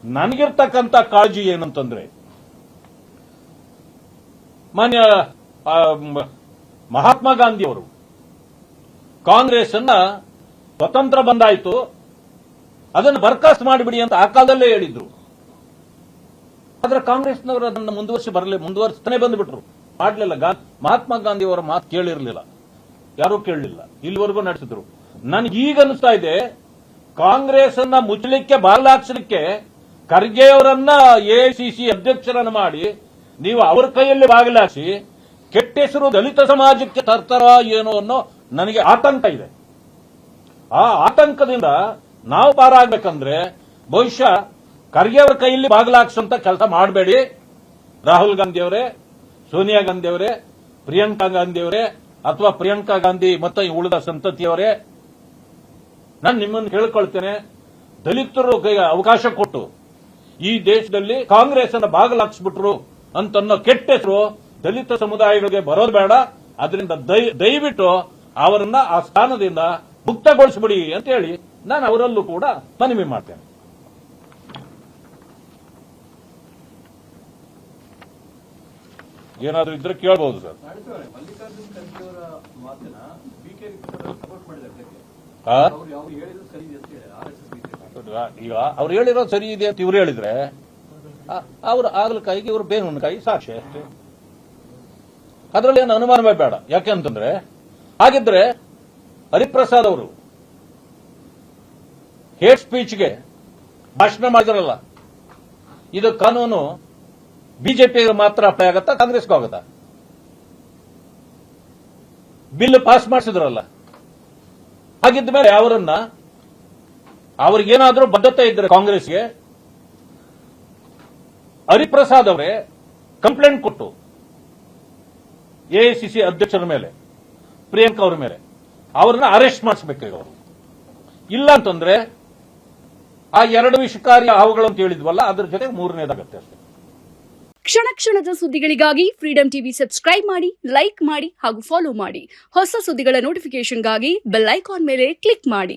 ನನಗಿರ್ತಕ್ಕಂಥ ಕಾಳಜಿ ಏನಂತಂದ್ರೆ, ಮಾನ್ಯ ಮಹಾತ್ಮ ಗಾಂಧಿಯವರು ಕಾಂಗ್ರೆಸ್ ಅನ್ನ ಸ್ವತಂತ್ರ ಬಂದಾಯಿತು, ಅದನ್ನು ಬರ್ಖಾಸ್ತು ಮಾಡಿಬಿಡಿ ಅಂತ ಆ ಕಾಲದಲ್ಲೇ ಹೇಳಿದ್ರು. ಆದ್ರೆ ಕಾಂಗ್ರೆಸ್ನವರು ಅದನ್ನು ಮುಂದುವರಿಸ್ತಾನೆ ಬಂದ್ಬಿಟ್ರು, ಮಾಡ್ಲಿಲ್ಲ. ಮಹಾತ್ಮ ಗಾಂಧಿಯವರ ಮಾತು ಕೇಳಿರಲಿಲ್ಲ, ಯಾರೂ ಕೇಳಲಿಲ್ಲ, ಇಲ್ಲಿವರೆಗೂ ನಡೆಸಿದ್ರು. ನನಗೀಗ ಅನಿಸ್ತಾ ಇದೆ, ಕಾಂಗ್ರೆಸ್ ಅನ್ನ ಮುಚ್ಚಲಿಕ್ಕೆ ಬಾಗಿಲಾಕ್ಸಲಿಕ್ಕೆ ಖರ್ಗೆ ಅವರನ್ನ ಎಐಸಿಸಿ ಅಧ್ಯಕ್ಷರನ್ನು ಮಾಡಿ ನೀವು ಅವರ ಕೈಯಲ್ಲಿ ಬಾಗಿಲಾಕ್ಸಿ ಕೆಟ್ಟ ಹೆಸರು ದಲಿತ ಸಮಾಜಕ್ಕೆ ತರ್ತಾರ ಏನೋ ಅನ್ನೋ ನನಗೆ ಆತಂಕ ಇದೆ. ಆ ಆತಂಕದಿಂದ ನಾವು ಪಾರಾಗಬೇಕಂದ್ರೆ ಬಹುಶಃ ಖರ್ಗೆ ಅವರ ಕೈಯಲ್ಲಿ ಬಾಗಿಲಾಕ್ಸಂತ ಕೆಲಸ ಮಾಡಬೇಡಿ. ರಾಹುಲ್ ಗಾಂಧಿ ಅವರೇ, ಸೋನಿಯಾ ಗಾಂಧಿ ಅವರೇ, ಪ್ರಿಯಾಂಕಾ ಗಾಂಧಿ ಅವರೇ, ಅಥವಾ ಪ್ರಿಯಾಂಕಾ ಗಾಂಧಿ ಮತ್ತು ಉಳಿದ ಸಂತತಿಯವರೇ, ನಾನು ನಿಮ್ಮನ್ನು ಕೇಳ್ಕೊಳ್ತೇನೆ, ದಲಿತರು ಅವಕಾಶ ಕೊಟ್ಟು ಈ ದೇಶದಲ್ಲಿ ಕಾಂಗ್ರೆಸ್ ಅನ್ನ ಬಾಗಿಲಾಕ್ಸ್ಬಿಟ್ರು ಅಂತನ್ನೋ ಕೆಟ್ಟ ಹೆಸರು ದಲಿತ ಸಮುದಾಯಗಳಿಗೆ ಬರೋದು ಬೇಡ. ಅದರಿಂದ ದಯವಿಟ್ಟು ಅವರನ್ನ ಆ ಸ್ಥಾನದಿಂದ ಮುಕ್ತಗೊಳಿಸ್ಬಿಡಿ ಅಂತ ಹೇಳಿ ನಾನು ಅವರಲ್ಲೂ ಕೂಡ ಮನವಿ ಮಾಡ್ತೇನೆ. ಏನಾದರೂ ಇದ್ರೆ ಕೇಳಬಹುದು ಸರ್. ಮಲ್ಲಿಕಾರ್ಜುನ್ ಖರ್ಗೆ ಅವರ ಮಾತನ್ನ ಬಿಕೆ ಸಪೋರ್ಟ್ ಮಾಡಿದ್ದಾರೆ. ಈಗ ಅವ್ರು ಹೇಳಿರೋದು ಸರಿ ಇದೆ ಅಂತ ಇವ್ರು ಹೇಳಿದ್ರೆ ಅವ್ರ ಆಗಲಕಾಯಿಗೆ ಇವರು ಬೇನುಕಾಯಿ ಸಾಕ್ಷಿ ಅಷ್ಟೇ, ಅದರಲ್ಲಿ ಏನು ಅನುಮಾನವೇ ಬೇಡ. ಯಾಕೆಂತಂದ್ರೆ ಹಾಗಿದ್ರೆ ಹರಿಪ್ರಸಾದ್ ಅವರು ಹೇಟ್ ಸ್ಪೀಚ್ಗೆ ಭಾಷಣ ಮಾಡಿದ್ರಲ್ಲ, ಇದು ಕಾನೂನು ಬಿಜೆಪಿಗೆ ಮಾತ್ರ ಅಪ್ಲೈ ಆಗತ್ತಾ, ಕಾಂಗ್ರೆಸ್ಗೂ ಆಗತ್ತಾ? ಬಿಲ್ ಪಾಸ್ ಮಾಡಿಸಿದ್ರಲ್ಲ, ಹಾಗಿದ್ದ ಮೇಲೆ ಅವರನ್ನ ಅವ್ರಿಗೇನಾದ್ರೂ ಬದ್ಧತೆ ಇದ್ರೆ ಕಾಂಗ್ರೆಸ್ಗೆ, ಹರಿಪ್ರಸಾದ್ ಅವರೇ ಕಂಪ್ಲೇಂಟ್ ಕೊಟ್ಟು ಎಐಸಿಸಿ ಅಧ್ಯಕ್ಷರ ಮೇಲೆ, ಪ್ರಿಯಾಂಕಾ ಅವರ ಮೇಲೆ ಅವರನ್ನ ಅರೆಸ್ಟ್ ಮಾಡಿಸಬೇಕಾಗ ಅವರು. ಇಲ್ಲ ಅಂತಂದ್ರೆ ಆ ಎರಡು ವಿಷಕಾರಿ ಹಾವುಗಳು ಅಂತ ಹೇಳಿದ್ವಲ್ಲ, ಅದ್ರ ಜೊತೆ ಮೂರನೇದಾಗತ್ತೆ ಅಷ್ಟೇ. ಕ್ಷಣ ಕ್ಷಣದ ಸುದ್ದಿಗಳಿಗಾಗಿ ಫ್ರೀಡಂ ಟಿವಿ ಸಬ್ಸ್ಕ್ರೈಬ್ ಮಾಡಿ, ಲೈಕ್ ಮಾಡಿ ಹಾಗೂ ಫಾಲೋ ಮಾಡಿ. ಹೊಸ ಸುದ್ದಿಗಳ ನೋಟಿಫಿಕೇಶನ್ಗಾಗಿ ಬೆಲ್ ಐಕಾನ್ ಮೇಲೆ ಕ್ಲಿಕ್ ಮಾಡಿ.